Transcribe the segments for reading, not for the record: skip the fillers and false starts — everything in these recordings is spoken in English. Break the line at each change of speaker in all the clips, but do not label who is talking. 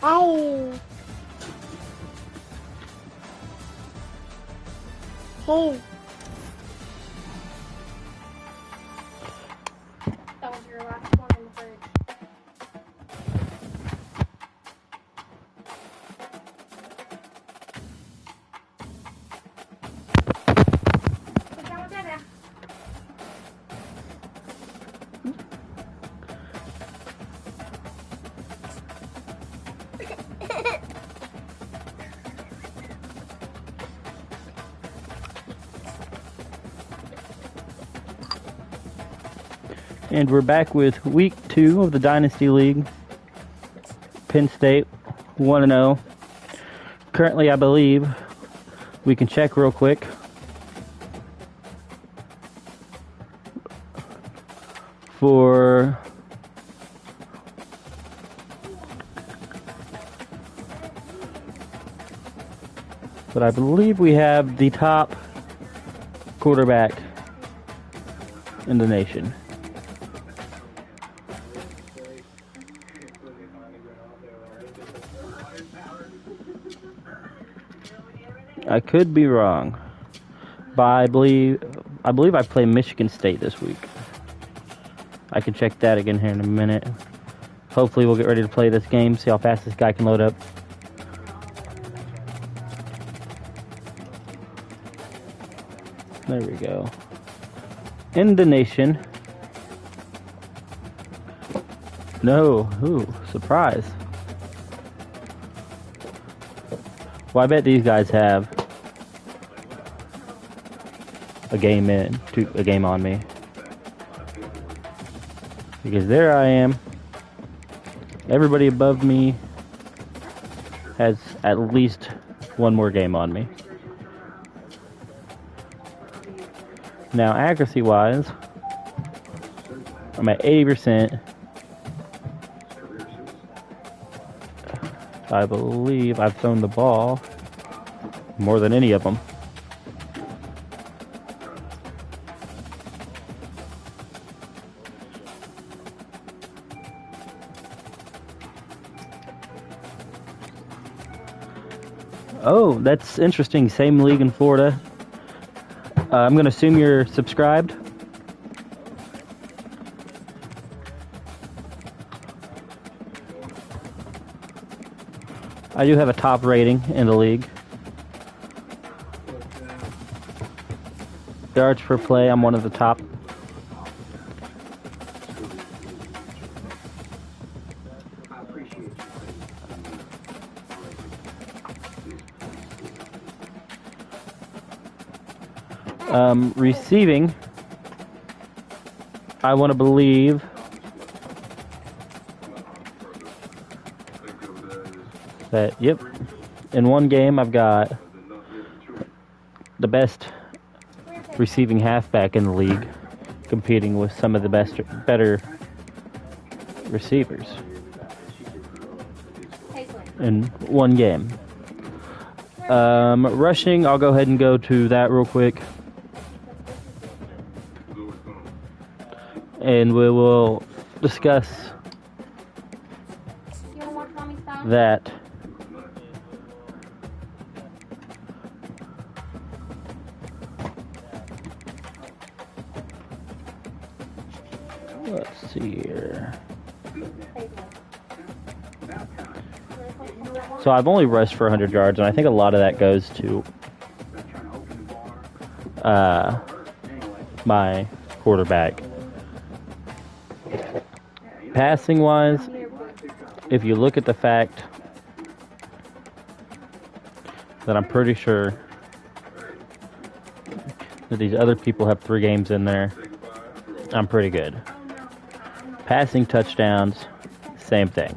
Hey. Hey.
That was your last one in the fridge. Put that one there.
And we're back with week 2 of the Dynasty League. Penn State 1-0. Currently, I believe we can check real quick. But I believe we have the top quarterback in the nation. I could be wrong, but I believe I play Michigan State this week. I can check that again here in a minute. Hopefully we'll get ready to play this game, see how fast this guy can load up. There we go. In the nation. No, ooh, surprise. Well, I bet these guys have a game on me. Because there I am. Everybody above me has at least one more game on me. Now, accuracy-wise, I'm at 80%. I believe I've thrown the ball more than any of them. Oh, that's interesting. Same league in Florida. I'm going to assume you're subscribed. I do have a top rating in the league. Yards per play, I'm one of the top. Receiving, I want to believe that, yep, in one game I've got the best receiving halfback in the league, competing with some of the better receivers in one game. Rushing, I'll go ahead and go to that real quick. And we will discuss that. Let's see here. So I've only rushed for 100 yards, and I think a lot of that goes to my quarterback. Passing wise, if you look at the fact that I'm pretty sure that these other people have 3 games in there, I'm pretty good. Passing touchdowns, same thing.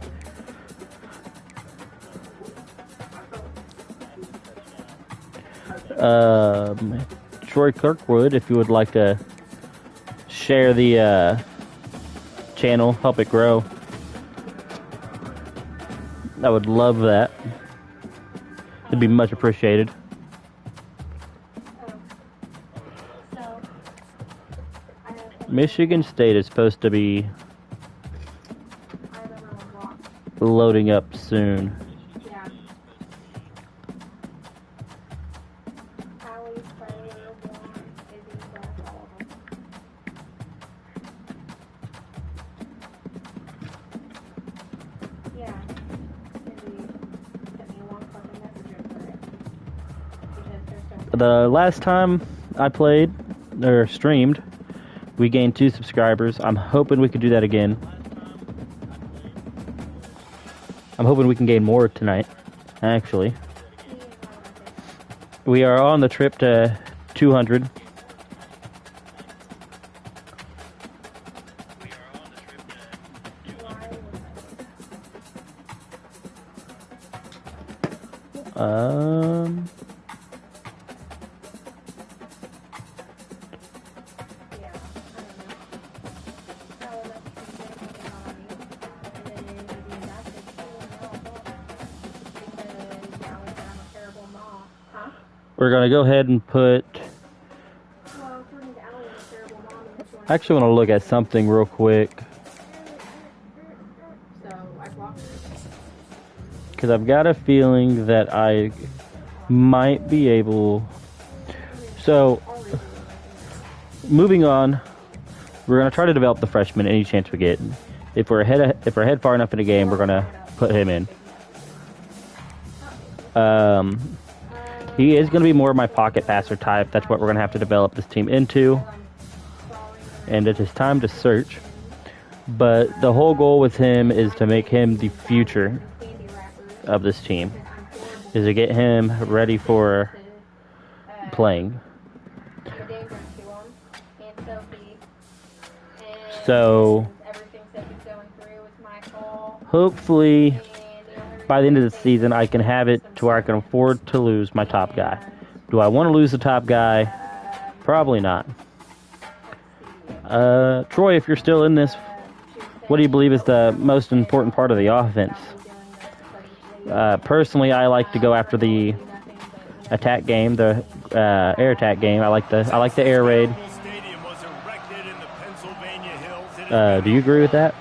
Troy Kirkwood, if you would like to share the channel, help it grow, I would love that. It'd be much appreciated. Michigan State is supposed to be loading up soon.
Yeah. Allie, Spider, Blonde, Izzy, Black, all of them. Yeah. Izzy sent me a long fucking message over it. Because there's so
The last time I played or streamed, we gained 2 subscribers. I'm hoping we could do that again. I'm hoping we can gain more tonight, actually. We are on the trip to 200. We're gonna go ahead and put. I actually want to look at something real quick. Because I've got a feeling that I might be able. So, moving on, we're gonna try to develop the freshman any chance we get. If we're ahead far enough in the game, we're gonna put him in. He is gonna be more of my pocket passer type. That's what we're gonna have to develop this team into. And it is time to search. But the whole goal with him is to make him the future of this team, is to get him ready for playing. So hopefully by the end of the season I can have it to where I can afford to lose my top guy. Do I want to lose the top guy? Probably not. Troy, if you're still in this, what do you believe is the most important part of the offense? Personally, I like to go after the attack game, the air attack game. I like the air raid. Do you agree with that?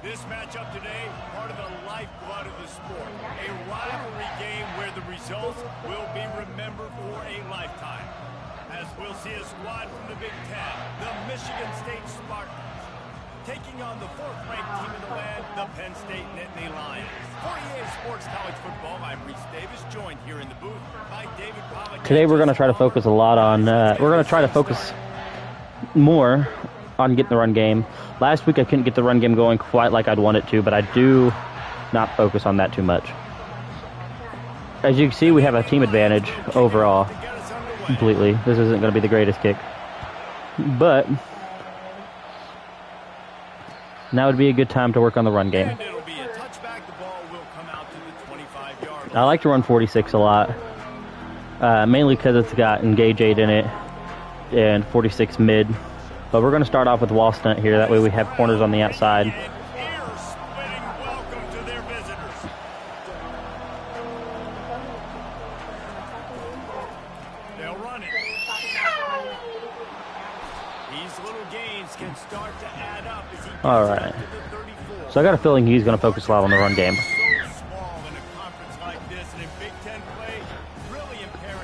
This matchup today, part of the lifeblood of the sport. A rivalry game where the results will be remembered for a lifetime. As we'll see a squad from the Big Ten, the Michigan State Spartans, taking on the 4th-ranked team in the land, the Penn State Nittany Lions. For EA Sports College Football, I'm Reese Davis, joined here in the booth by David Pollack.
Today we're going to try to focus a lot on, we're going to try to focus more on getting the run game. Last week I couldn't get the run game going quite like I'd want it to, but I do not focus on that too much. As you can see, we have a team advantage overall. Completely. This isn't going to be the greatest kick. But now would be a good time to work on the run game. I like to run 46 a lot. Mainly because it's got engage 8 in it and 46 mid. But we're going to start off with wall stunt here. That way we have corners on the outside.
They'll run it. These little gains can start to add up as he gets
All right. So I got a feeling he's going to focus a lot on the run game.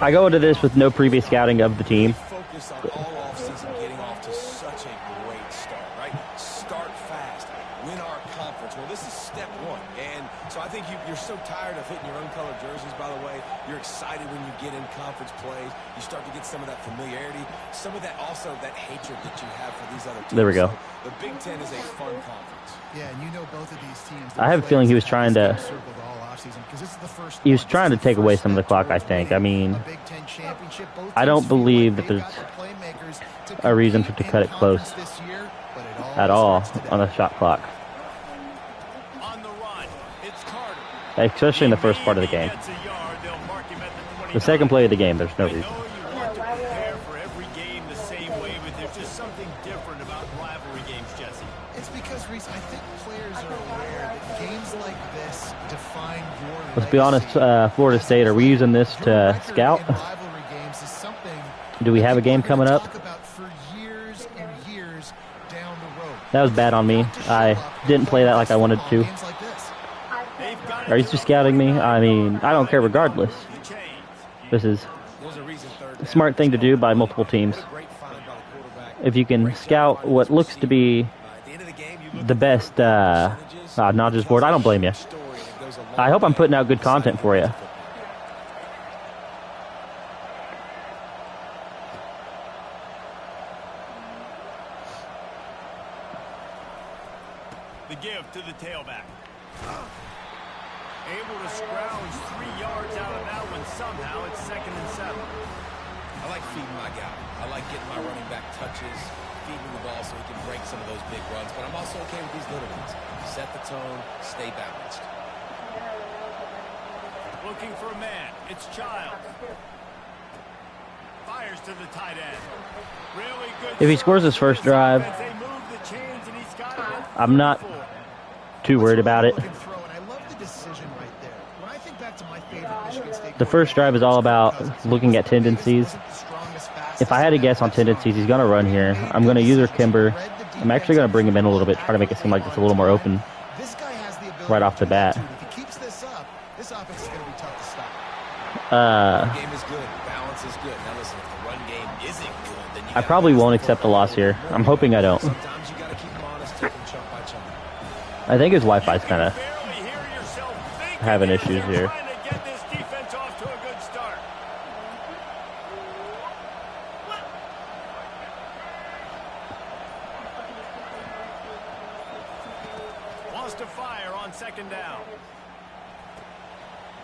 I go into this with no previous scouting of the team.
Focus on all offseason getting off to such a great start, right? Start fast, win our conference. Well, this is step 1. And so I think you're so tired of hitting your own colored jerseys, by the way. You're excited when you get in conference plays. You start to get some of that familiarity, some of that also that hatred that you have for these other teams.
There we go.
So the Big Ten is a fun conference.
Yeah, and you know both of these teams.
I have a feeling he was trying to take away some of the clock, I think. I mean, I don't believe that there's a reason to cut it close at all on the shot clock. Especially in the first part of the game. The second play of the game, there's no reason. Let's be honest, Florida State, are we using this to scout? Do we have a game coming up?
Talk about for years and years down the road.
That was bad on me. I didn't play that like I wanted to.
Games like this.
Are you just scouting me? I mean, I don't care regardless. This is a smart thing to do by multiple teams. If you can scout what looks to be the best notches board, I don't blame you. I hope I'm putting out good content for you.
The give to the tailback. Able to scrounge 3 yards out of that one somehow. It's 2nd and 7.
I like feeding my guy. I like getting my running back touches, feeding the ball so he can break some of those big runs. But I'm also okay with these little ones. Set the tone, stay balanced.
Looking for a man. It's Childs. Fires to the tight end. Really good.
If he scores his first drive,
They move the chains and he's got it.
I'm not too worried about it.
And I love the decision right there. When I think back to my favorite Michigan State
The first drive is all about looking at tendencies. If I had to guess on tendencies, he's going to run here. I'm going to use our Kimber. I'm actually going to bring him in a little bit, try to make it seem like it's a little more open
This guy has the ability
right off the bat.
If he keeps this up, this offense is going to be tough to stop.
The game is good. Balance is good. Now listen, if the run game isn't good, then you
I probably won't accept a loss here. I'm hoping I don't.
sometimes you got to keep them honest, take them chunk by chunk.
I think his Wi-Fi's kind of
Barely hear yourself thinking
having
as
issues
you're
here.
trying to get this defense off to a good start. Wants to fire on 2nd down.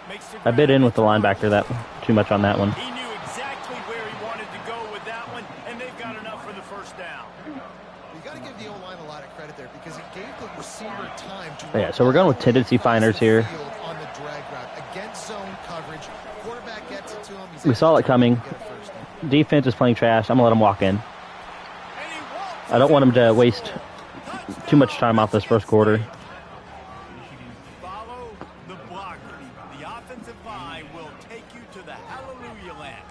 Makes the
I bit in with the linebacker that too much on that one.
He knew exactly where he wanted to go with that one, and they've got enough for the first down.
You got to give the O-line a lot of credit there because it gave the receiver time to
Yeah, so we're going with tendency finders here.
on the drag route against zone coverage. Quarterback gets it to him. He's
We saw it coming.
able to get a first down.
Defense is playing trash. I'm going to let him walk in.
And he walks
I don't want him to waste too much time off this first quarter.
Follow the blockers. The offensive line will take you to the hallelujah land.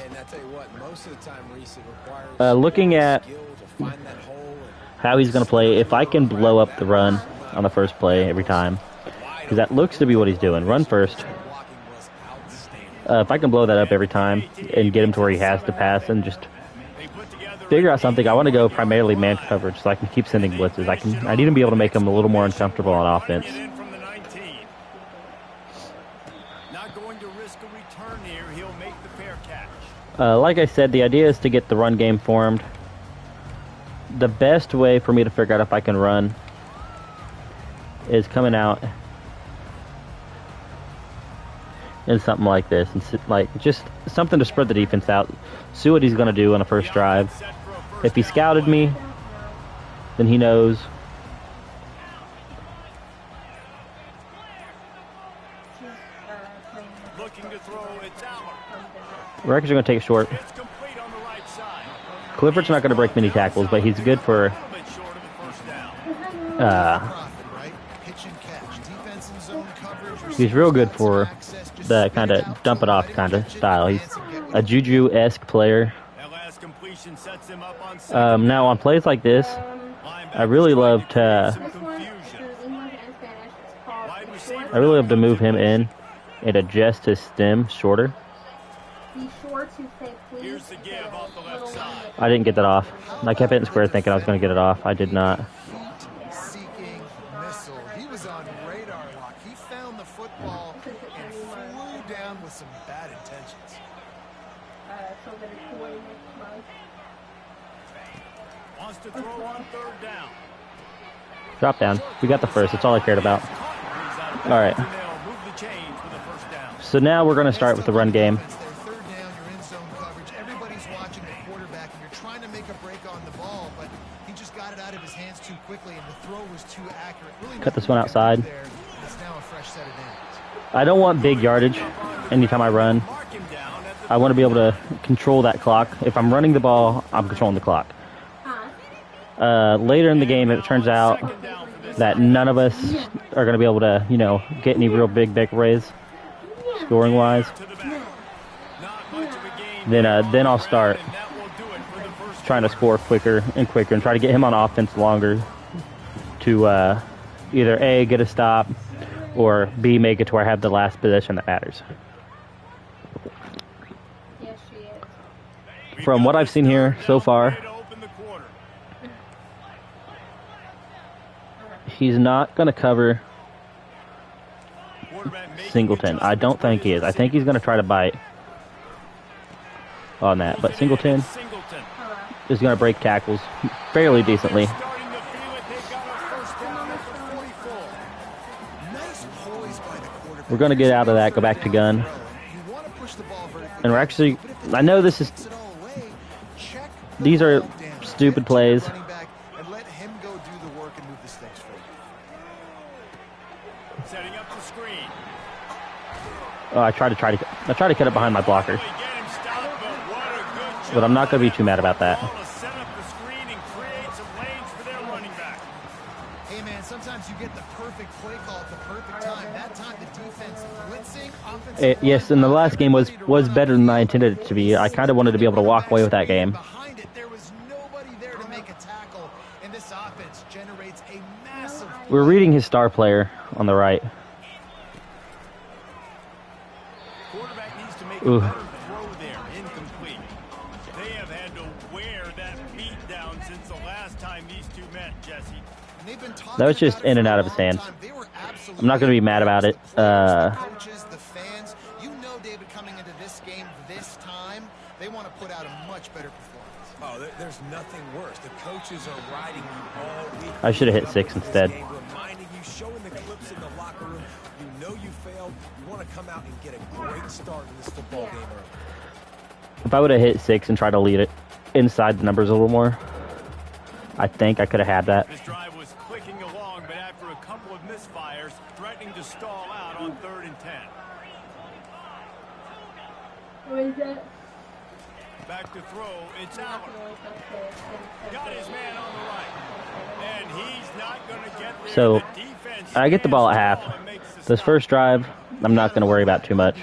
And I tell you what, most of the time, Reese, it requires
Looking at
skill to find that hole. And
how he's going to play, if I can blow up the run on the first play every time, because that looks to be what he's doing. Run first.
blocking was outstanding.
If I can blow that up every time and get him to where he has to pass and just figure out something, I want to go primarily man coverage so I can keep sending blitzes. I need to be able to make him a little more uncomfortable on offense.
Get in from the 19. Not going to risk a return here. He'll make the fair catch.
Like I said, the idea is to get the run game formed. The best way for me to figure out if I can run is coming out in something like this, and like just something to spread the defense out. See what he's going to do on the first drive.
Set for a first
If he
down
scouted
play.
me, then he knows.
Looking to throw, it's Aller.
We're actually going to take it short.
It's complete on the right side.
Clifford's not going to break many tackles, but he's good for
A little bit short of a first down.
Profit, right? Pitch and catch. Defense and zone coverage.
he's real good for the kind of dump it off kind of style. He's a Juju-esque player.
That last completion sets him up on second.
Now on plays like this, I really love to
Some confusion. Wide receiver.
I really love to move him in and adjust his stem shorter.
Be sure to say please.
Here's the give off the left side.
I didn't get that off. I kept hitting square thinking I was going to get it off. I did not.
Seeking missile. He was on radar lock. He found the football and flew down with some bad intentions.
So that it's going next month.
Wants to throw on 3rd down.
Drop down. We got the first. That's all I cared about. All right.
They'll move the chains for the first down.
So now we're going to start with the run game.
It's their 3rd down. You're in zone coverage. Everybody's watching the quarterback, and you're trying to make a break on the ball, but he just got it out of his hands too quickly, and the throw was too accurate. Really
Cut this one outside.
there. It's now a fresh set of downs.
I don't want big yardage anytime I run.
Mark him down at the
I want to be able to control that clock. If I'm running the ball, I'm controlling the clock. Later in the game, if it turns out
second down for this.
that none of us are going to be able to, get any real big breakaways, scoring-wise,
To the back. Not much of a gain
then I'll start
And that will do it for the first
trying to score quicker and quicker and try to get him on offense longer to either A, get a stop, or B, make it to where I have the last possession that matters.
Yes, she is.
From what I've seen here so far, he's not going to cover Singleton. I don't think he is. I think he's going to try to bite on that. But Singleton is going to break tackles fairly decently. We're going to get out of that, go back to gun. And we're actually, I know this is, these are stupid plays.
Setting up the screen.
Oh, I tried to cut it behind my blocker. But I'm not going to be too mad about that.
Set up the screen and create some lanes for their running back.
Hey man, sometimes you get the perfect play call at the perfect time. That time the defense blitzing, offensive
Yes, and the last game was better than I intended it to be. I kind of wanted to be able to walk away with that game.
Behind it, there was nobody there to make a tackle, and this offense generates a massive.
We're reading his star player on the right.
Quarterback needs to make
Ooh.
a better throw there. Incomplete. They have had to wear that beat down since the last time these two met, Jesse.
That was just in and out of his hands. I'm not going to be mad about it.
Coaches, the fans, you know, David, coming into this game this time, they want to put out a much better performance.
Oh, there's nothing worse. The coaches are riding you all week.
I should have hit 6 instead.
Reminding you, showing the clips in the locker room. You know you failed. You want to come out and get a great start in this football game early.
If I would have hit 6 and tried to lead it inside the numbers a little more, I think I could have had that.
This drive was clicking along, but after a couple of misfires, threatening to stall out on 3rd and 10.
What is it?
Back to throw, it's Allen. Got his man on the right. And he's not going to get there.
So,
The defense
I get the ball at half.
and makes the
This
stop.
first drive, I'm not going to worry about too much.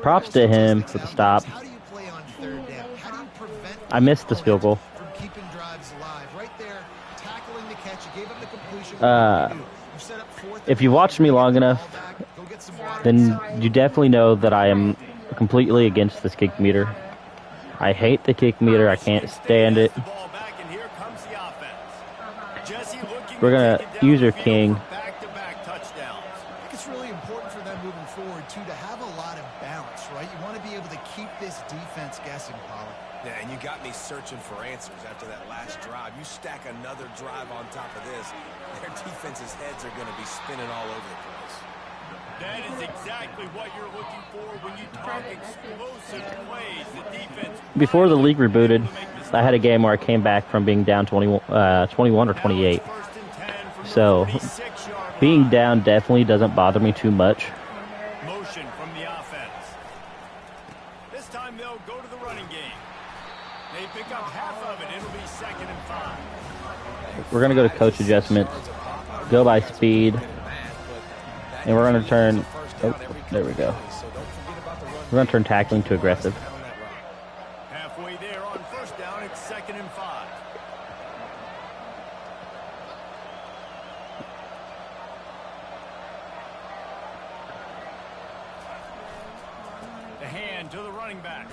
Props to him for the stop.
How do you play on third down? How do you prevent
I missed this field goal.
from keeping drives alive? Right there, tackling the catch, you gave up the completion. You set up fourth
If you watched me long enough,
go get some water.
then you definitely know that I am completely against this kick meter. I hate the kick meter. I can't stand it.
The ball back, and here comes the offense. Jesse looking
We're going
to
to
take it
use our
downfield
king.
for back-to-back touchdowns.
I think it's really important for them moving forward, too, to have a lot of balance, right? You want to be able to keep this defense guessing, Pollard.
Yeah, and you got me searching for answers after that last drive. You stack another drive on top of this, their defense's heads are going to be spinning all over the place.
That is exactly what you're looking for when you talk explosive plays. The defense.
Before the league rebooted, I had a game where I came back from being down 21 or 28.
First and 10 from the
So,
46-yard
being
line.
down definitely doesn't bother me too much.
Motion from the offense. This time they'll go to the running game. They pick up half of it. It'll be 2nd and 5.
We're going to go to coach adjustments, go by speed, and we're going to turn, oh, there we go. We're going to turn tackling to aggressive.
Halfway there on 1st down. It's 2nd and 5. The hand to the running back.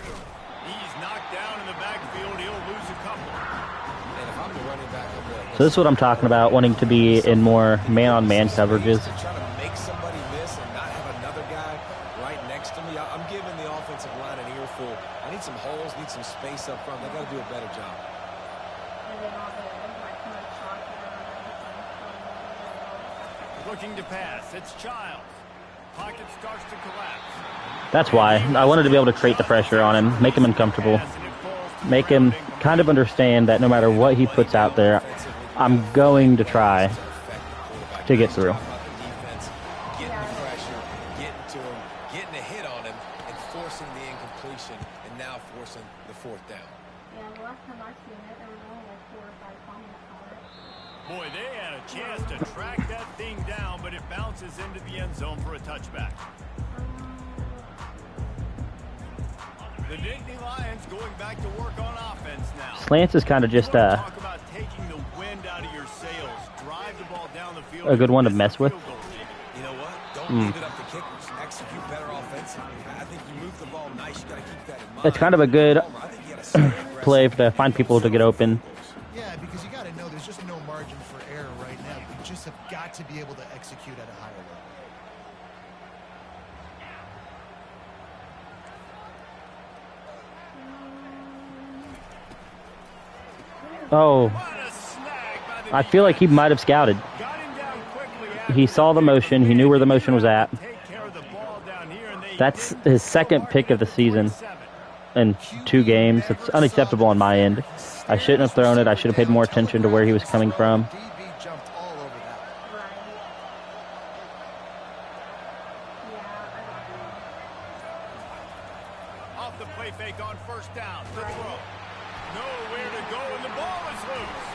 He's knocked down in the backfield. He'll lose a couple.
And if I'm the running back,
So this is what I'm talking about, wanting to be in more man-on-man coverages.
trying to make somebody miss and not have another guy right next to me. I'm giving the offensive line an earful. I need some holes, need some space up front. They got to do a better job.
Looking to pass. It's Childs. Pocket starts to collapse.
That's why. I wanted to be able to create the pressure on him, make him uncomfortable, make him kind of understand that no matter what he puts out there, I'm going to try to get through.
Getting the pressure, getting to him, getting a hit on him, and forcing the incompletion, and now forcing the 4th down.
Yeah, the last time I seen it, there was only like 4 or 5 comments on it.
Boy, they had a chance to track that thing down, but it bounces into the end zone for a touchback. The The Nittany Lions going back to work on offense now.
Slants is kind of just
Talk about taking the wind out of your sails. Drive the ball down the field.
a good one to mess with.
You know what? Don't leave it up to kickers. Execute better offensively. I think you move the ball nice. You got to keep that in mind.
It's kind of a good play to find people to get open.
Yeah, because you got to know there's just no margin for error right now. You just have got to be able to execute at a higher level.
Oh, I feel like he might have scouted. He saw the motion. He knew where the motion was at. That's his second pick of the season in 2 games. It's unacceptable on my end. I shouldn't have thrown it. I should have paid more attention to where he was coming from.
DB jumped all over that.
Off the play fake on first down. The throw. Nowhere to go, and the ball is loose.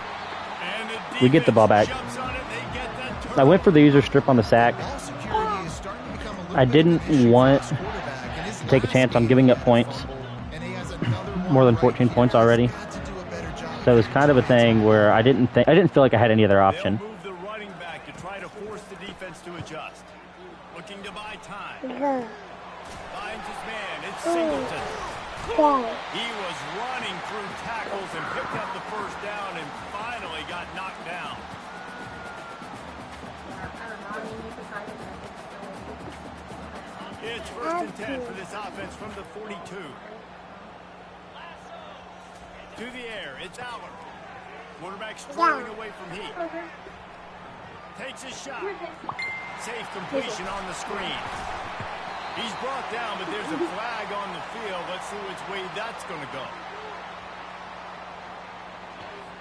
And the
We get the ball back.
jumps on it. They get that
I went for the user strip on the sack.
Ball security is starting to become a little
I
bit
didn't
of an issue
want
for this quarterback, and his
to take a
last
chance on
game
giving up
was
points.
fumble, and he has another one
More than
right
14
here.
points already.
He's got to do a better job.
So it was kind of a thing where I didn't feel like I had any other option.
They'll move the running back to try to force the defense to adjust. Looking to buy time. Finds his man. It's Singleton. He was running through tackles and picked up the first down and finally got knocked down. It's 1st and 10 for this offense from the 42. To the air, it's Aller. Quarterback strolling away from Heat. Takes a shot. Safe completion on the screen. He's brought down, but there's a flag on the field. Let's see which way that's going to go.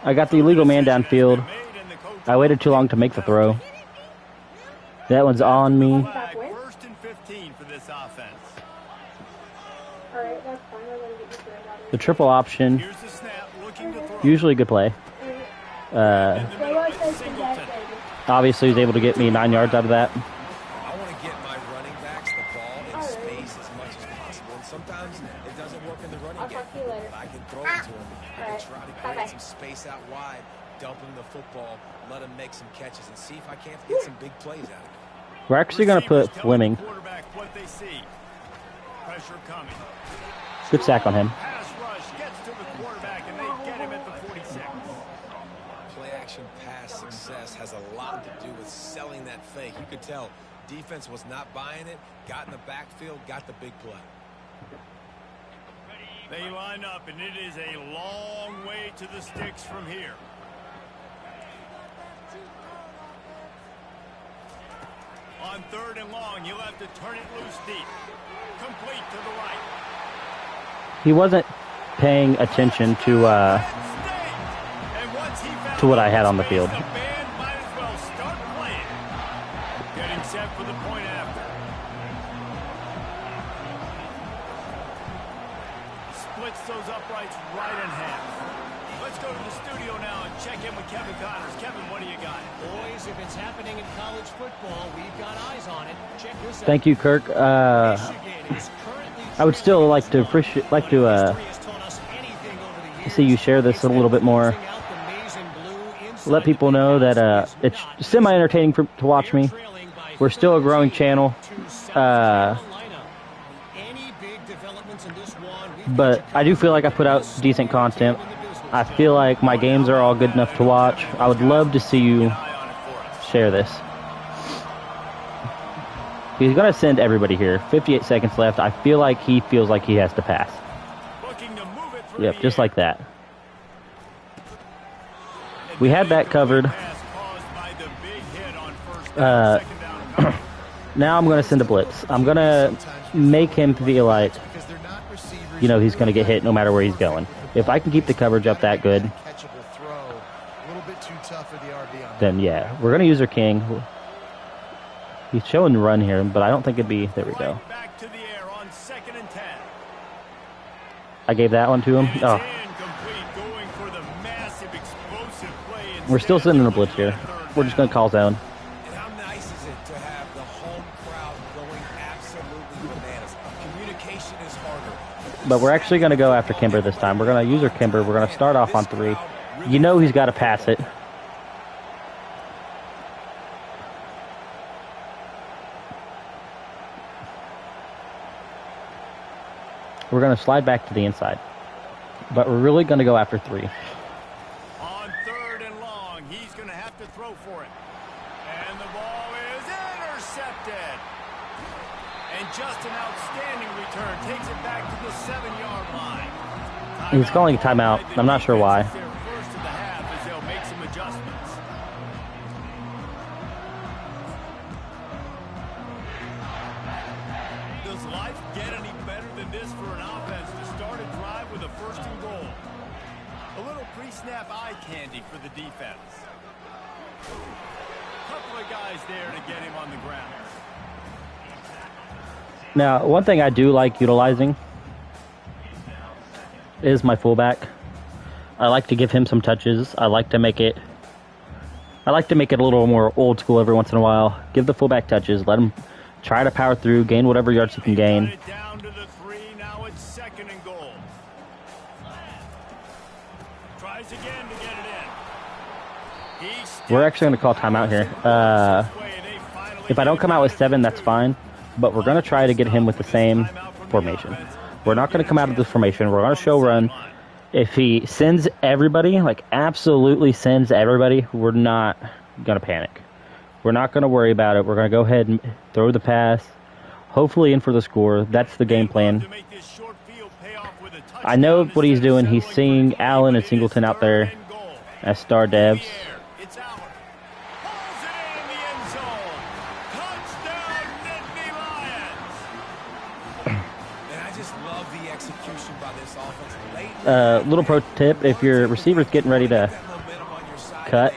I got the illegal man downfield. I waited too long to make the throw. That one's on me.
Flag, 1st and 15 for this offense.
Alright, that's fine. We're gonna get you through it.
The triple option,
Here's the snap, looking to throw.
usually a good play.
In the middle, it's Singleton.
Obviously, he was able to get me 9 yards out of that.
I want to get my running backs the ball in space as much as possible. And sometimes it doesn't work in the running
I'll
game.
talk to you later.
But I can throw it to him. I
Alright.
can try to
Bye-bye.
create some space out wide, dump him the football, let him make some catches, and see if I can't get some big plays out of it.
We're actually going to put
Receivers telling
Fleming.
the quarterback what they see. Pressure coming.
Good sack on him.
Pass rush gets to the quarterback, and they get him at the 46.
Play action pass success has a lot to do with selling that fake. You could tell defense was not buying it, got in the backfield, got the big play.
They line up, and it is a long way to the sticks from here. On 3rd and long, you'll have to turn it loose deep. Complete to the right.
He wasn't paying attention to what I had on the field.
The band might as well start playing. Getting set for the point after. Splits those uprights right in half. Let's go to the studio now and check in with Kevin Connors. Kevin, what do you got?
Boys, if it's happening in college football, we've got eyes on it. Check this out.
Thank you, Kirk.
Michigan is currently
I would still like to
history has taught us anything over the years.
see you share this a little bit more.
Bring out the maize and blue inside
Let people
the
know
big
that
house.
it's semi-entertaining to watch me.
Trailing by
We're still a growing
13
channel,
to South Carolina. Any big developments in this one, we've
but
got you
I do feel like I put out decent content. I feel like my games are all good enough to watch. I would love to see you
Eye on it for us.
share this. He's going to send everybody here. 58 seconds left. I feel like he feels like he has to pass.
Looking to move it through
Yep,
the
just
air.
like that. We had that covered.
Pass caused by the big hit on first down,
Uh,
second down coverage.
Now I'm going to send a blitz. I'm going to make him feel like,
Because they're not receivers.
you know, he's going to get hit no matter where he's going. If I can keep the coverage up that good,
Catchable throw. A little bit too tough for the RB on
then yeah, we're going to use our king. He's showing run here, but I don't think it'd be. There we go.
Right back to the air on 2nd and 10.
I gave that one to him.
It's
Oh,
incomplete, going for the massive explosive play.
we're still
instead
sending a
of
blitz here.
looking at 3rd
We're just going to call zone.
And how nice is it to have the home crowd going absolutely bananas. Communication is harder.
But we're actually going to go after Kimber this time. We're going to use our Kimber. We're going to start off on 3. You know he's got to pass it. We're going to slide back to the inside. But we're really going to go after 3.
On 3rd and long, he's going to have to throw for it. And the ball is intercepted. And just an outstanding return. Takes it back to the 7-yard line.
He's calling a timeout. I'm not sure why.
First of the half as they'll make some adjustments. Does life get any better than this for an offense to start a drive with a 1st and goal? A little pre-snap eye candy for the defense. Couple of guys there to get him on the ground.
Now, one thing I do like utilizing is my fullback. I like to give him some touches. I like to make it a little more old school every once in a while. Give the fullback touches. Let him try to power through, gain whatever yards he can gain.
Got it down to the 3. Now it's 2nd and goal. Tries again to get it in.
We're actually going to call timeout here. If I don't come out with 7, that's fine. But we're going to try to get him with the same formation. We're not going to come out of this formation. We're going to show run. If he sends everybody, like absolutely sends everybody, we're not going to panic. We're not going to worry about it. We're going to go ahead and throw the pass, hopefully in for the score. That's the game plan. I know what he's doing. He's seeing Allen and Singleton out there as star devs. Little pro tip, if your receiver's getting ready to cut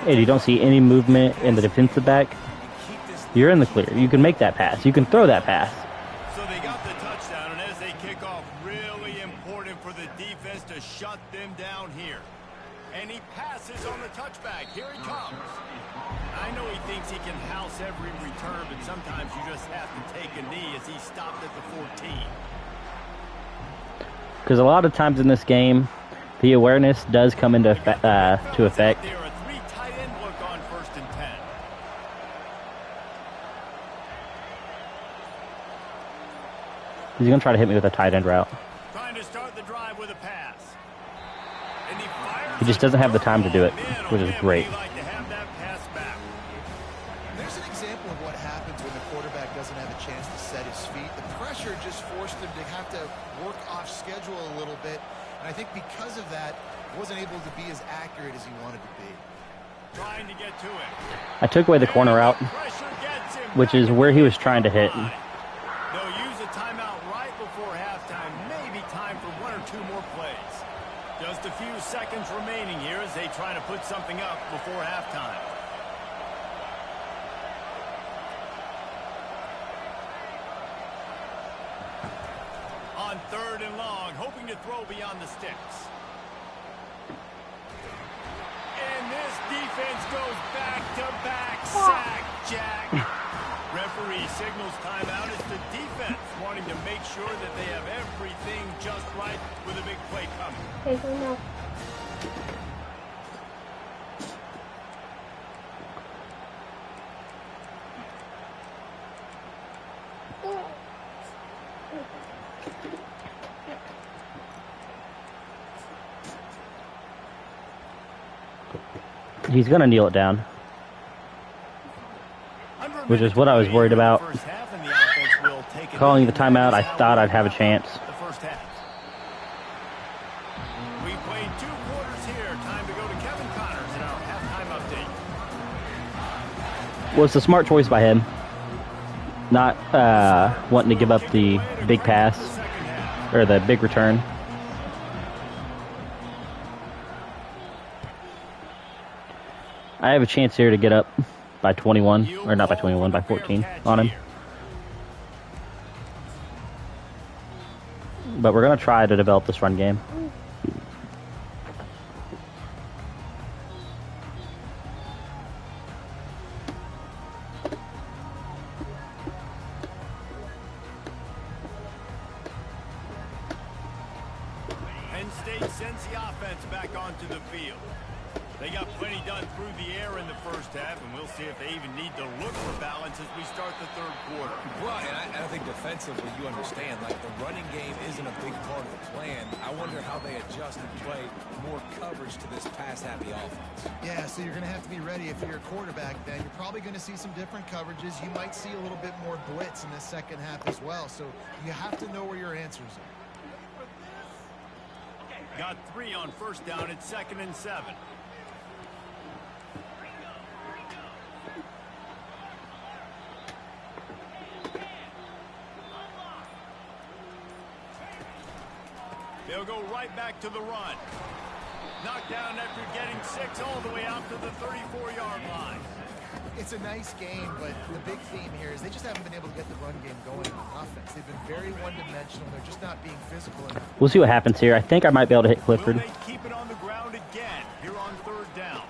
and you don't see any movement in the defensive back, you're in the clear. You can make that pass. You can throw that pass.
So they got the touchdown, and as they kick off, really important for the defense to shut them down here. And he passes on the touchback. Here he comes. I know he thinks he can house every return, but sometimes you just have to take a knee as he stopped at the 14.
Because a lot of times in this game, the awareness does come into effect.
There are 3 tight end look on 1st and 10.
He's going to try to hit me with a tight end route.
Trying to start the drive with a pass. And he fires.
He just doesn't have the time to do it, which is great.
Like to have that pass back.
There's an example of what happens when the quarterback doesn't have a chance to set his feet. The pressure just forced him to have to work off schedule a little bit. And I think because of that, he wasn't able to be as accurate as he wanted to be.
Trying to get to it.
I took away the corner route, which is where he was trying to hit.
They'll use a timeout right before halftime. Maybe time for 1 or 2 more plays. Just a few seconds remaining here as they try to put something up before halftime. On 3rd and long, hoping to throw beyond the sticks. And this defense goes back-to-back sack, Jack. Referee signals timeout as the defense wanting to make sure that they have everything just right with a big play coming.
Hey, go now.
He's going to kneel it down, which is what I was worried about. Calling the timeout, I thought I'd have a chance.
The first half. We played 2 quarters here. Time to go to Kevin Connors in our halftime update.
Was a smart choice by him, not wanting to give up the big pass or the big return. I have a chance here to get up by 21, or not by 21, by 14 on him. But we're going to try to develop this run game.
stage sends the offense back onto the field. They got plenty done through the air in the first half, and we'll see if they even need to look for balance as we start the third quarter.
Well, and I think defensively, you understand, like the running game isn't a big part of the plan. I wonder how they adjust and play more coverage to this pass-happy offense.
Yeah, so you're going to have to be ready if you're a quarterback then. You're probably going to see some different coverages. You might see a little bit more blitz in the second half as well. So you have to know where your answers are.
Got 3 on first down. It's 2nd and 7. They'll go right back to the run. Knocked down after getting 6 all the way out to the 34-yard line.
It's a nice game, but the big theme here is they just haven't been able to get the run game going on offense. They've been very one-dimensional. They're just not being physical enough.
We'll see what happens here. I think I might be able to hit Clifford.
Will they keep it on the ground again here on 3rd down?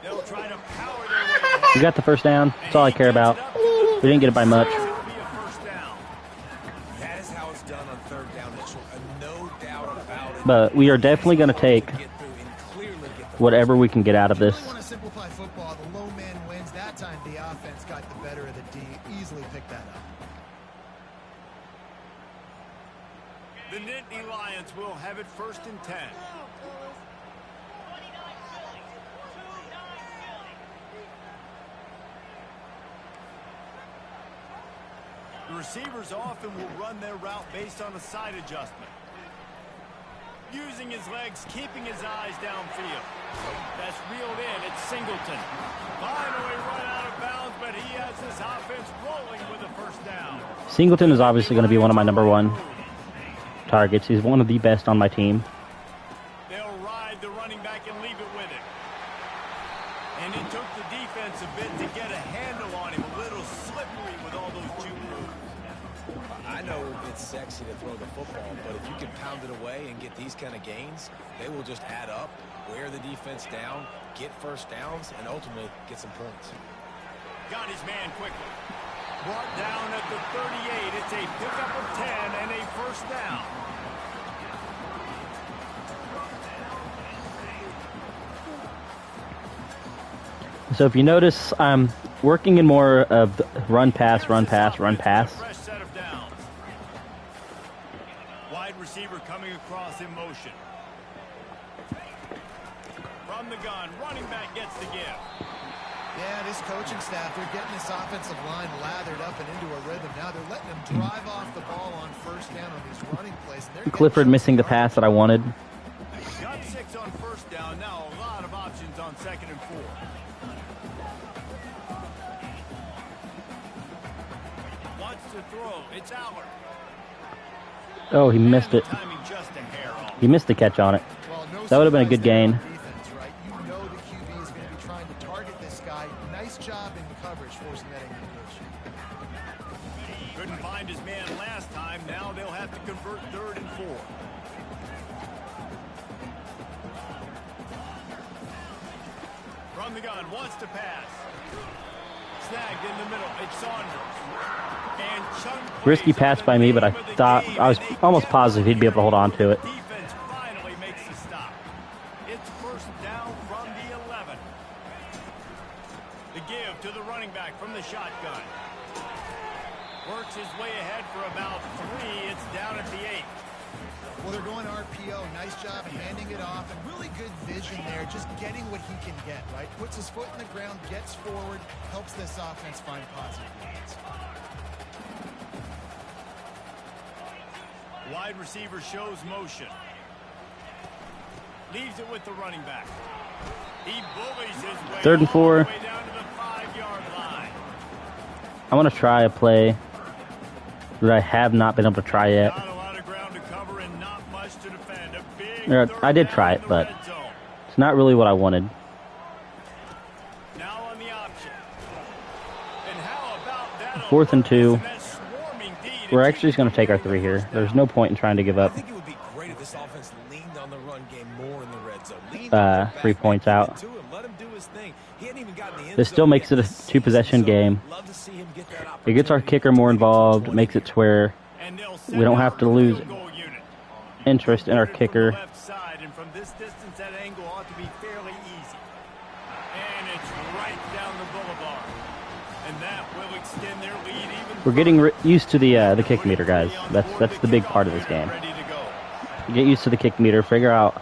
They'll try to power their way ahead.
We got the first down. That's all I care about. We didn't get it by much.
It'll be a first down.
That is how it's done on 3rd down, Mitchell. No doubt about it.
But we are definitely going to take whatever we can get out of this.
If you want to simplify football, the low man wins. That time the offense got the better of the D. Easily picked that up.
The Nittany Lions will have it 1st and 10. The receivers often will run their route based on a side adjustment. Using his legs, keeping his eyes downfield. That's reeled in. It's Singleton. Finally run out of bounds, but he has his offense rolling with a first down.
Singleton is obviously going to be one of my #1 targets. He's one of the best on my team.
They'll ride the running back and leave it with him. And it took the defense a bit to get a handle on him. A little slippery with all those juke moves.
I know it's sexy to throw the football, but if you can pound it away and get these kind of gains, they will just add up, wear the defense down, get first downs, and ultimately get some points.
Got his man quickly. Brought down at the 38. It's a pickup of 10 and a first down.
So if you notice, I'm working in more of the run, pass, run, pass, run, pass.
Fresh set of downs. Wide receiver coming across in motion. From the gun, running back gets the give.
Yeah, this coaching staff, they're getting this offensive line lathered up and into a rhythm. Now they're letting them drive off the ball on first down on these running plays. And
Clifford missing the pass that I wanted.
Got 6 on first down. Now a lot of options on 2nd and 4. Wants to throw. It's Allard.
Oh, he missed it.
Timing just a hair off.
He missed the catch on it.
Well, no
That would have been a good gain.
defense, right? You know the QB is going to be trying to target this guy. Nice job in coverage forcing that incompletion.
Couldn't find his man last time. Now they'll have to convert 3rd and 4. From the gun, wants to pass. Snagged in the middle. It's Saunders. And Chung
Risky pass by me, but I thought I was almost positive he'd be able to hold on to it.
Defense finally makes the stop. It's first down from the 11. The give to the running back from the shotgun. Works his way ahead for about 3. It's down at the 8.
Well, they're going RPO. Nice job handing it off, and really good vision there, just getting what he can get, right? Puts his foot in the ground, gets forward, helps this offense find positive gains.
Wide receiver shows motion. Leaves it with the running back. He bullies his way
3rd and 4.
all the way down to the 5-yard line.
I want to try a play that I have not been able to try yet.
Not a lot of ground to cover and not much to defend. A big
I did
third
try
down
it,
in the
but
red zone.
it's not really what I wanted.
Now on the option. And how about that?
4th and 2.
And that swarming D to
We're actually just going to take our
keep
3 here.
first
There's
down.
no point in trying to give
I
up.
think it would be great if this offense leaned on the run game more in the red zone.
3 points out.
To him, let him do his thing. He hadn't even gotten the end
This still
zone
makes
yet
it a
this season,
2-possession
so
game.
love to see him get that
It gets our
opportunity
kicker more
to
involved,
20.
makes it to where
And they'll
we don't have to lose
field goal unit.
interest in our
From the
kicker.
left side this distance, that angle ought to be fairly easy. And it's right down the boulevard. And that will extend their lead even.
We're getting used to the kick meter, guys. That's the big part of this game. Get used to the kick meter. Figure out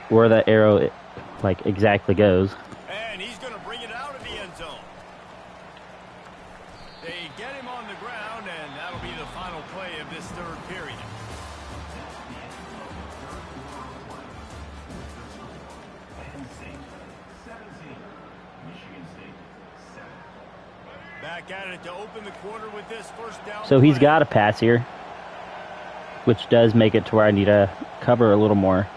where that arrow like exactly goes.
And he's going to bring it out of the end zone. They get him on the ground, and that'll be the final play of this third period. Back at it to open the quarter with this first down.
So he's got a pass here, which does make it to where I need to cover a little more.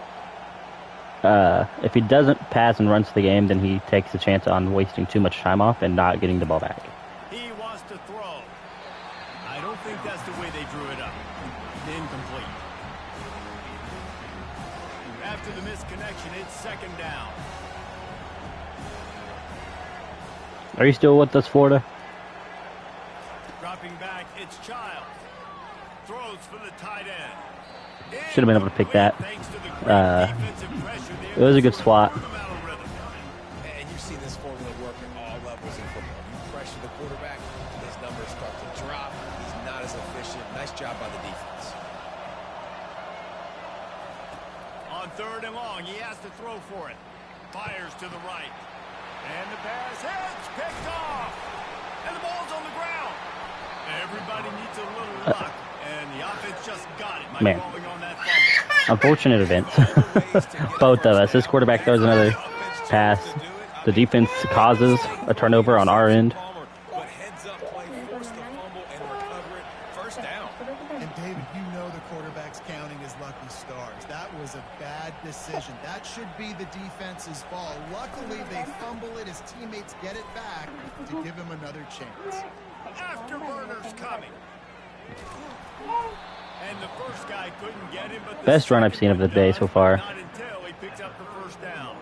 If he doesn't pass and runs the game, then he takes a chance on wasting too much time off and not getting the ball back.
He wants to throw. I don't think that's the way they drew it up. Incomplete. After the misconnection, it's second down.
Are you still with us, Florida?
Dropping back, it's Child. Throws for the tight end.
Should have been able to pick that. It was a good swat.
And you've seen this formula work at all levels in football. You pressure the quarterback, his numbers start to drop. He's not as efficient. Nice job by the defense.
On third and long, he has to throw for it. Fires to the right. And the pass hits, picked off. And the ball's on the ground. Everybody needs a little luck. And the offense just got it by
Man.
falling on that fumble.
Unfortunate events. Both of us. This quarterback throws another pass. The defense causes a turnover on our end.
But heads up play, force the fumble and recover it. First down.
And David, you know the quarterback's counting his lucky stars. That was a bad decision. That should be the defense's ball. Luckily, they fumble it. His teammates get it back to give him another chance.
Afterburner's coming. And the first guy couldn't get him, but the
Best run I've seen of the day so far.
Not until he picks up the first down.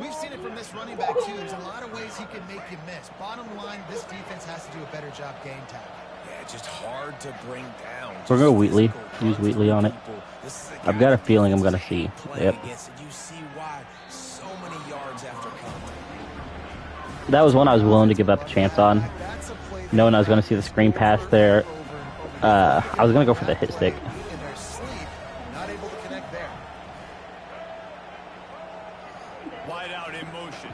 We've seen it from this running back, too. There's a lot of ways he can make you miss. Bottom line, this defense has to do a better job game tackling.
Yeah, just hard to bring down.
We're going to Wheatley. Use Wheatley on it. I've got a feeling I'm going to see. Yep.
You see why so many yards after contact.
That was one I was willing to give up a chance on, knowing I was going to see the screen pass there. I was going to go for the hit stick.
In their sleep, not able to connect there.
Wide out in motion.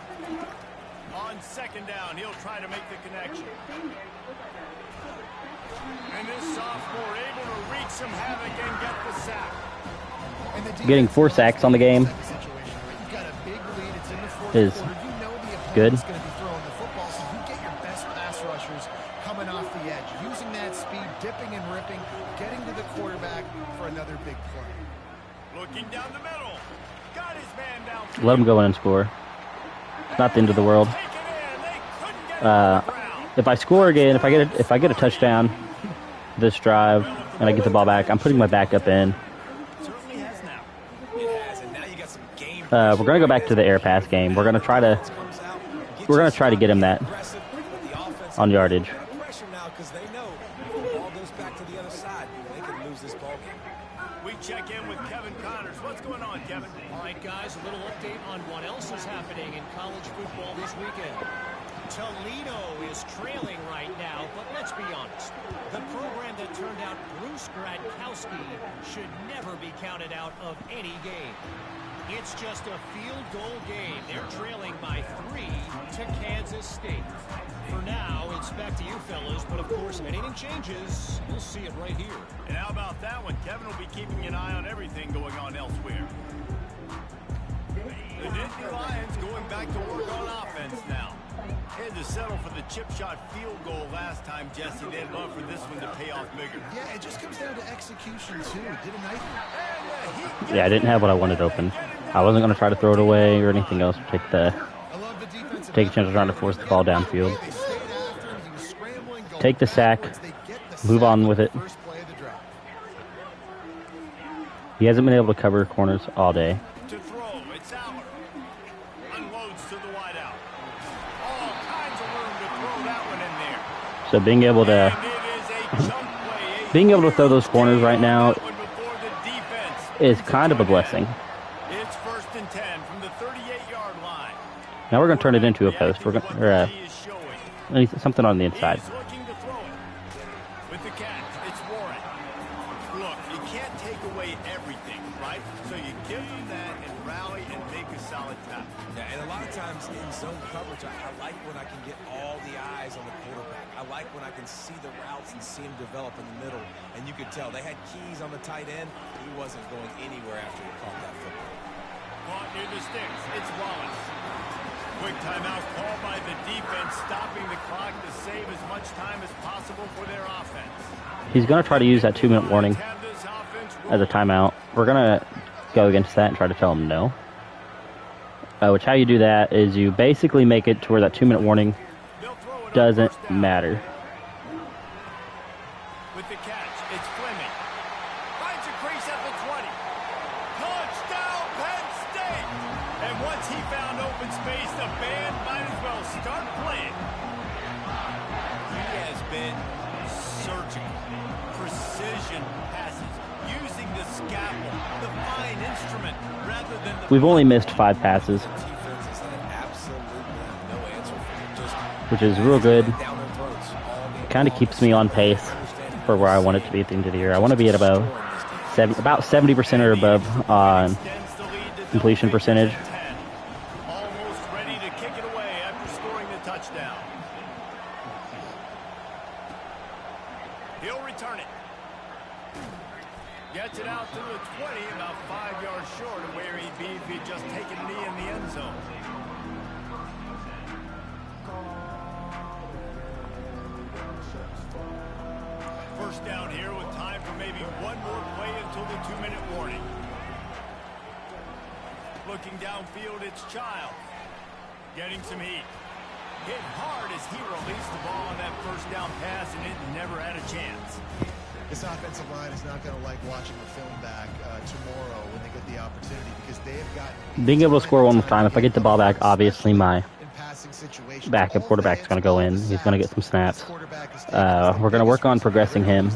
On second down, he'll try to make the connection. And this sophomore able to wreak some havoc and get the sack.
And the
Getting 4 sacks on the game
You've got a big lead. It's in the fourth
is
quarter. You know the
good.
opponent's going to be throwing the football, so you get your best pass rushers coming off the edge, using that speed, dipping and ripping, getting to the quarterback for another big play.
Looking down the middle. Got his man down.
Let him go in and score. It's not the end of the world.
Take it in. They couldn't get it on the ground.
If I score again, if I get a touchdown this drive and I get the ball back, I'm putting my backup in.
Certainly has now.
It has, and now you got some game.
We're gonna go back to the air pass game. We're gonna try to get him that on yardage.
Pressure now because they know if the ball goes back to the other side, they could lose this ball game.
We check in with Kevin Connors. What's going on, Kevin?
All right, guys, a little update on what else is happening in college football this weekend. Toledo is trailing right now, but let's be honest. The program that turned out Bruce Gradkowski should never be counted out of any game. It's just a field goal game. They're trailing by 3 to Kansas State. For now, it's back to you fellas, but of course, if anything changes, you'll see it right here.
And how about that one? Kevin will be keeping an eye on everything going on elsewhere. The Nittany Lions going back to work on offense now. Had to settle for the chip shot field goal last time, Jesse. They'd love for this one to pay off bigger.
Yeah, it just comes down to execution, too. Did a nice.
Yeah, I didn't have what I wanted open. I wasn't gonna try to throw it away or anything else. Take a chance of trying to force the ball downfield. Take the sack. Move on with it. He hasn't been able to cover corners all day.
To throw, it's Aller. Unloads to the wideout. All kinds of room to throw that one in there.
So being able to
And it is a jump play.
throw those corners right now
Before the defense.
is kind of a blessing.
It's
Now we're going to turn it into a post. We're going to something on the inside.
He's looking to throw it. With the catch, it's Warren. Look, you can't take away everything, right? So you give them that and rally and make a solid tackle.
Yeah, and a lot of times in zone coverage, I like when I can get all the eyes on the quarterback. I like when I can see the routes and see him develop in the middle. And you could tell they had keys on the tight end. He wasn't going anywhere after he caught that football.
Caught near the sticks. It's Wallace. Quick timeout called by the defense, stopping the clock to save as much time as possible for their offense.
He's going to try to use that 2-minute warning as a timeout. We're going to go against that and try to tell him no. Which how you do that is you basically make it to where that 2-minute warning doesn't matter.
With the catch, it's Fleming. Finds a crease at the 20. Touchdown, Penn State! And once he found open space, the band might as well start playing. He has been surgical. Precision passes, using the scalpel, the fine instrument, rather than the...
We've only missed 5 passes, which is real good. Kind of keeps me on pace for where I want it to be at the end of the year. I want to be at about 70% or above on completion percentage.
Almost ready to kick it away after scoring the touchdown. He'll return it. Gets it out to the 20, about 5 yards short of where he'd be if he'd just taken a knee in the end zone. First down here with time for maybe one more play until the 2-minute warning. Looking downfield, it's Child. Getting some heat. Hit hard as he released the ball on that first down pass, and it never had a chance.
This offensive line is not going to like watching the film back tomorrow when they get the opportunity because they have got...
Being able to score one more time, if I get the ball back, obviously my backup quarterback is going to go in. He's going to get some snaps. We're going to work on progressing him.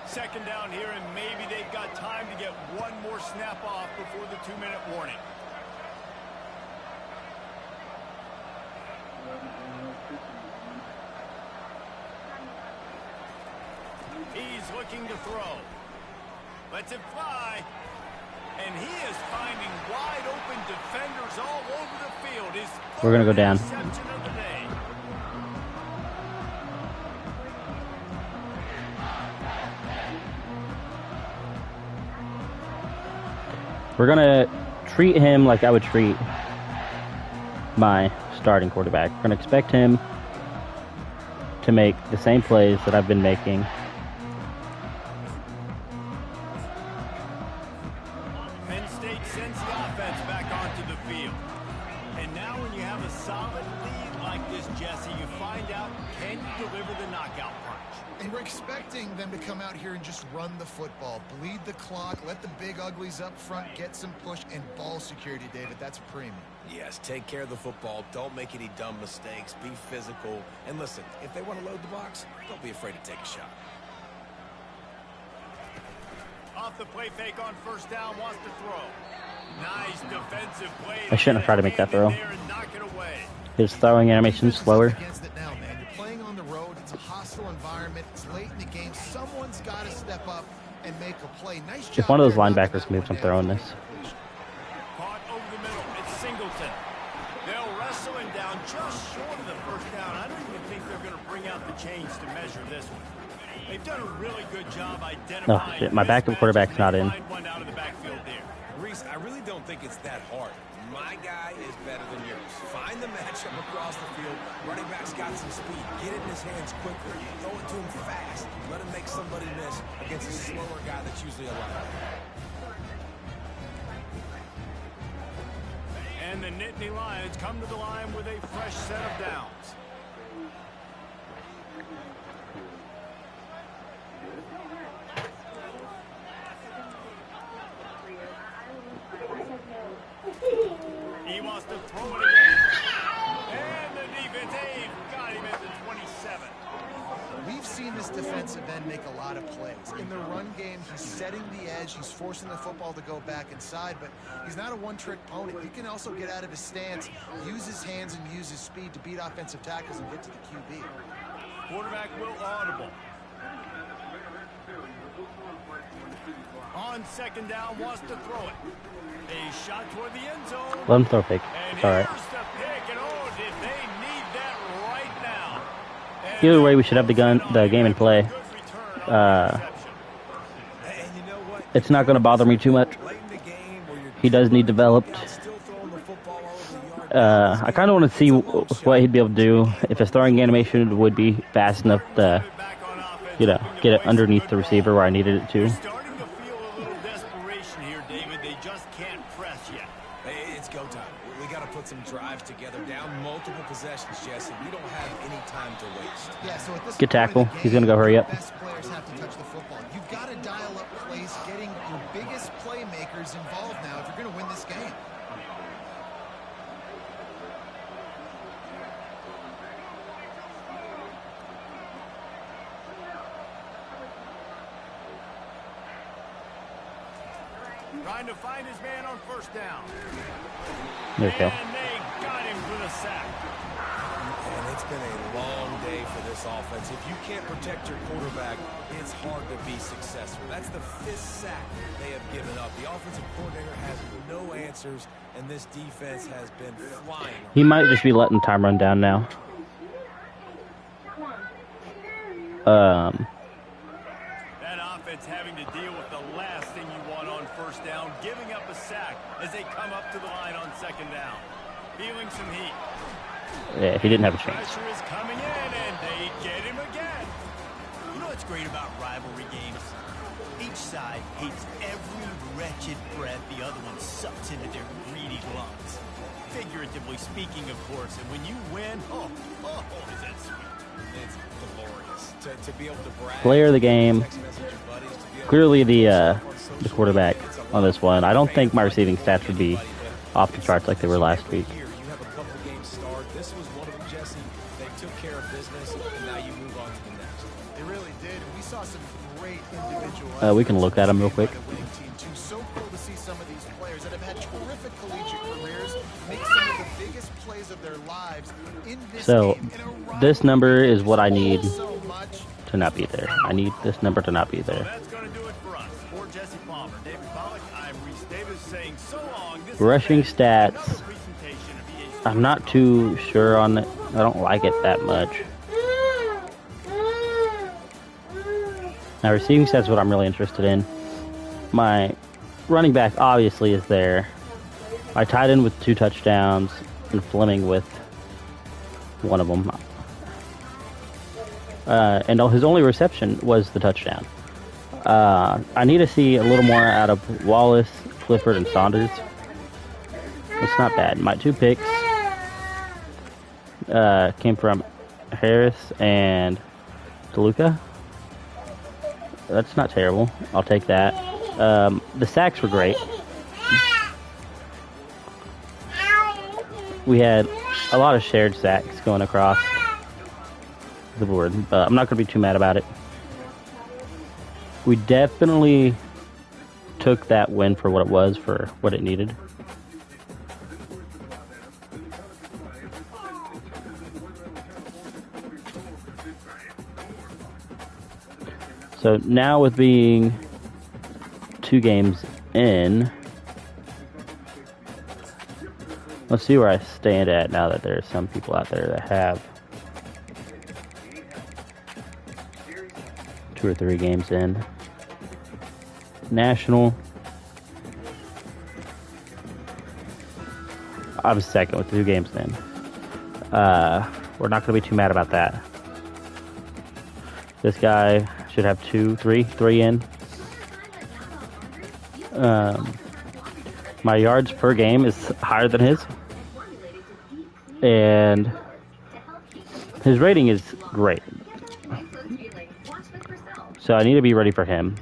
Second down here, and maybe they've got time to get one more snap off before the 2-minute warning. He's looking to throw. Lets it fly. And he is finding wide open defenders all over the field. His
We're going to go down.
reception of the day.
We're going to treat him like I would treat my starting quarterback. We're going to expect him to make the same plays that I've been making.
Penn State sends the offense back onto the field. And now when you have a solid lead like this, Jesse, you find out, can you deliver the knockout punch?
And we're expecting them to come out here and just run the football, bleed the clock, let the big uglies up front, get some push, and ball security, David. That's a premium.
Yes, take care of the football. Don't make any dumb mistakes. Be physical. And listen, if they want to load the box, don't be afraid to take a shot.
Off the play fake on first down, wants to throw. Nice defensive play.
I shouldn't have tried to make that throw.
There and knock it away.
His throwing animation is slower.
Against it now, man. You're playing on the road. It's a hostile environment. It's late in the game. Someone's got to step up and make a play. Nice job.
If one of those
there, knocking
linebackers
that
moves, I'm
one
throwing
down.
this.
Caught over the middle. It's Singleton. They'll wrestle him down just short of the first down. I don't even think they're going to bring out the chains to measure this one. They've done a really good job identifying.
Oh, shit. My backup quarterback's not in.
One out of the backfield there.
Reese, I really don't think it's that hard. My guy is better than yours. Find the matchup across the field. Running back's got some speed. Get it in his hands quickly. Throw it to him fast. Let him make somebody miss against a slower guy that's usually a linebacker.
And the Nittany Lions come to the line with a fresh set of downs. He wants to throw it again. And the defense, they've got him at the 27.
We've seen this defensive end make a lot of plays. In the run game, he's setting the edge. He's forcing the football to go back inside, but he's not a one-trick pony. He can also get out of his stance, use his hands, and use his speed to beat offensive tackles and get to the QB.
Quarterback will audible. On second down, wants to throw it. A shot toward the end zone.
Let him throw a pick.
And
All right.
here's the pick, and oh, did they need that right now. And
Either way, we should have the game in play.
good return on the reception.
And you know what?
It's not going to bother me too much.
Late in the game where you're
He does need developed.
still throwing the football all over the yard.
I kind of want to see what he'd be able to do. If his throwing animation would be fast enough to,
Back on offense.
get it underneath the receiver where I needed it to.
Starting to feel a little desperation here, David. They just can't press yet.
Hey, it's go time. We got to put some drives together. Down multiple possessions, Jesse. We don't have any time to waste.
Yeah, so at this
Good
point in
tackle.
the game,
He's gonna go hurry up.
the best players have to touch the football. You've got to dial up plays, getting your biggest playmakers involved now if you're going to win this game.
Trying to find his man on first down.
There you go.
And they got him for the sack.
And it's been a long day for this offense. If you can't protect your quarterback, it's hard to be successful. That's the 5th sack they have given up. The offensive coordinator has no answers, and this defense has been flying.
He might just be letting time run down now.
That offense having to deal with the last thing you want on first down, giving up a sack as they come up to the line on second down. Feeling some heat.
Yeah, he didn't have a chance.
Pressure is coming in, and they get him again. You know what's great about rivalry games? Each side hates every wretched breath the other one sucks into their greedy lungs. Figuratively speaking, of course, and when you win, oh, is that sweet.
It's glorious to be able to brag.
Player of the game.
Text message your buddies, to be able
Clearly
to
the quarterback on this one. I don't think my receiving stats would be off the charts like they were last week.
Here, you have a couple games start. This was one of them, Jesse. They took care of business, and now you move on to the next.
They really did. We saw some great individual.
We can look at them real quick.
So cool to see some of these players that have had terrific collegiate careers make some of the biggest plays of their lives in this
So,
game. In a rivalry
this number is what I need
so much.
to not be there. I need this number to not be
So
there.
that's going to do it for us. For Jesse Palmer, David Pollack, I'm Reese Davis saying so long. This
Rushing
has been another
stats.
presentation of EA
I'm not too sure on it. I don't like it that much. Now, receiving stats is what I'm really interested in. My running back obviously is there. My tight end with 2 touchdowns, and Fleming with one of them. And his only reception was the touchdown. I need to see a little more out of Wallace, Clifford, and Saunders. It's not bad. My 2 picks came from Harris and DeLuca. That's not terrible. I'll take that. The sacks were great. We had a lot of shared sacks going across the board, but I'm not going to be too mad about it. We definitely took that win for what it was, for what it needed. So now with being 2 games in, let's see where I stand at now that there are some people out there that have 2 or 3 games in. National, I'm second with 2 games in. We're not going to be too mad about that. This guy should have 3 in. My yards per game is higher than his. And his rating is great. So I need to be ready for him.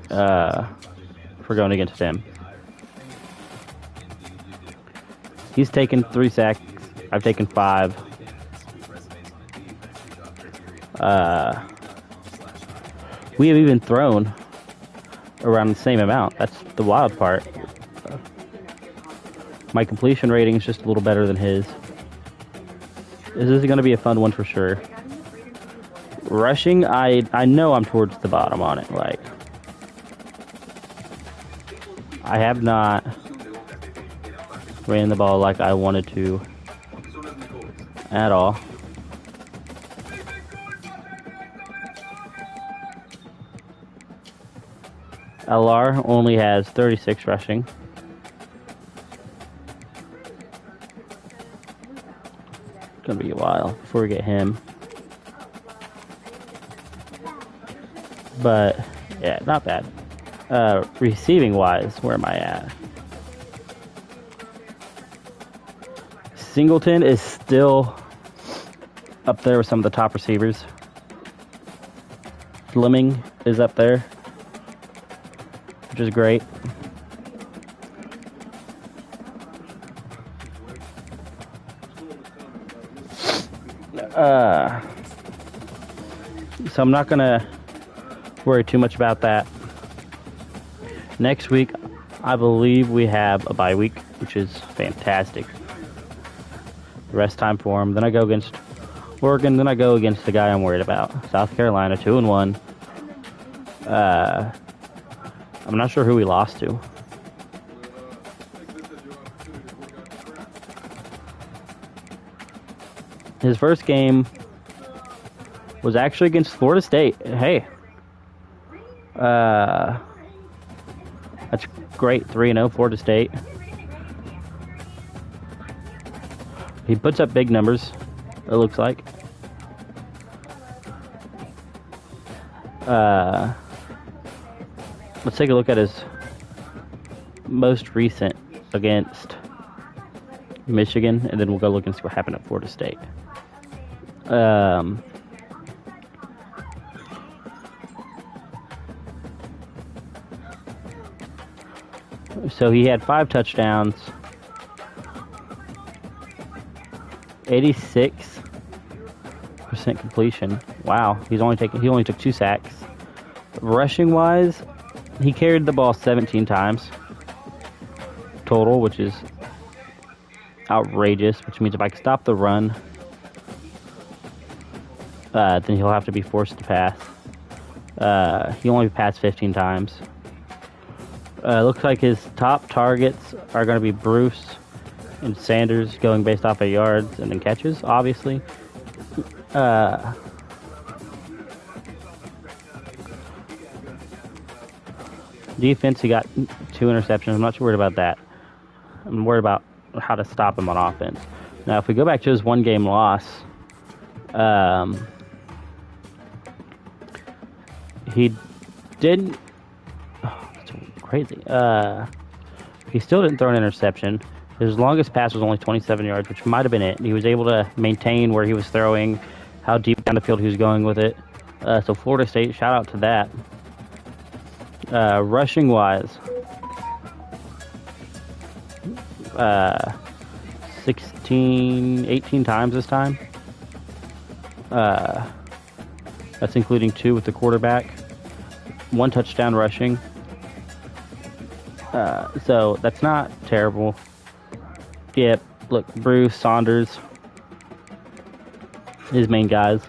For going against him. He's taken 3 sacks. I've taken 5. We have even thrown around the same amount. That's the wild part. My completion rating is just a little better than his. This is going to be a fun one for sure. Rushing, I know I'm towards the bottom on it. Like, I have not ran the ball like I wanted to at all. LR only has 36 rushing. It's gonna be a while before we get him. But yeah, not bad. Receiving wise, where am I at? Singleton is still up there with some of the top receivers. Fleming is up there, which is great. So I'm not gonna worry too much about that. Next week, I believe we have a bye week, which is fantastic. Rest time for him. Then I go against Oregon. Then I go against the guy I'm worried about, South Carolina, 2-1. I'm not sure who we lost to. His first game was actually against Florida State. Hey. That's great. 3-0 Florida State. He puts up big numbers, it looks like. Let's take a look at his most recent against Michigan, and then we'll go look and see what happened at Florida State. So he had 5 touchdowns, 86% completion. Wow, he only took 2 sacks. Rushing wise, he carried the ball 17 times total, which is outrageous. Which means if I can stop the run, then he'll have to be forced to pass. He only passed 15 times. Looks like his top targets are going to be Bruce and Sanders, going based off of yards and then catches, obviously. Defense, he got 2 interceptions. I'm not too worried about that. I'm worried about how to stop him on offense. Now, if we go back to his 1-game loss, he didn't. Oh, that's crazy. He still didn't throw an interception. His longest pass was only 27 yards, which might have been it. He was able to maintain where he was throwing, how deep down the field he was going with it. So Florida State, shout out to that. Rushing wise, 18 times this time. That's including 2 with the quarterback. 1 touchdown rushing. So that's not terrible. Yep, look, Bruce, Saunders, his main guys.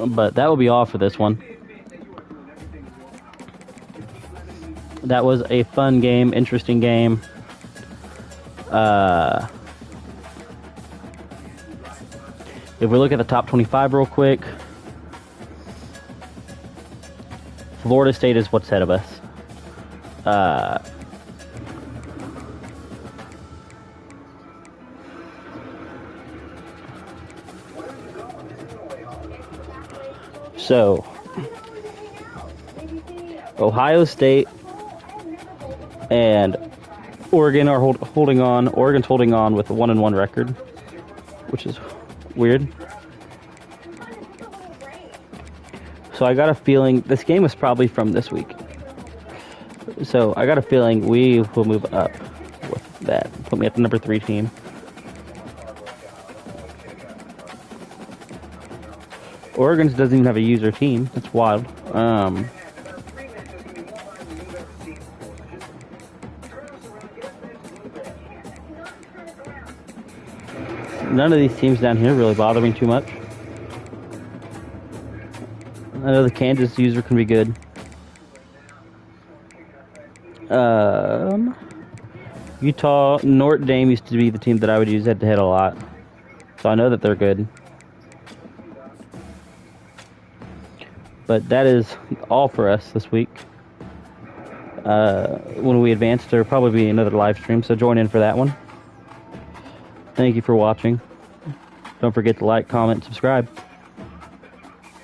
But that will be all for this one. That was a fun game, interesting game. If we look at the top 25 real quick, Florida State is what's ahead of us. So, Ohio State and Oregon are holding on. Oregon's holding on with a 1-1 record, which is weird. So I got a feeling this game was probably from this week. So I got a feeling we will move up with that. Put me at the number 3 team. Oregon's doesn't even have a user team. That's wild. None of these teams down here really bother me too much. I know the Kansas user can be good. Utah, Notre Dame used to be the team that I would use head-to-head a lot. So I know that they're good. But that is all for us this week. When we advance, there will probably be another live stream, so join in for that one. Thank you for watching. Don't forget to like, comment, subscribe.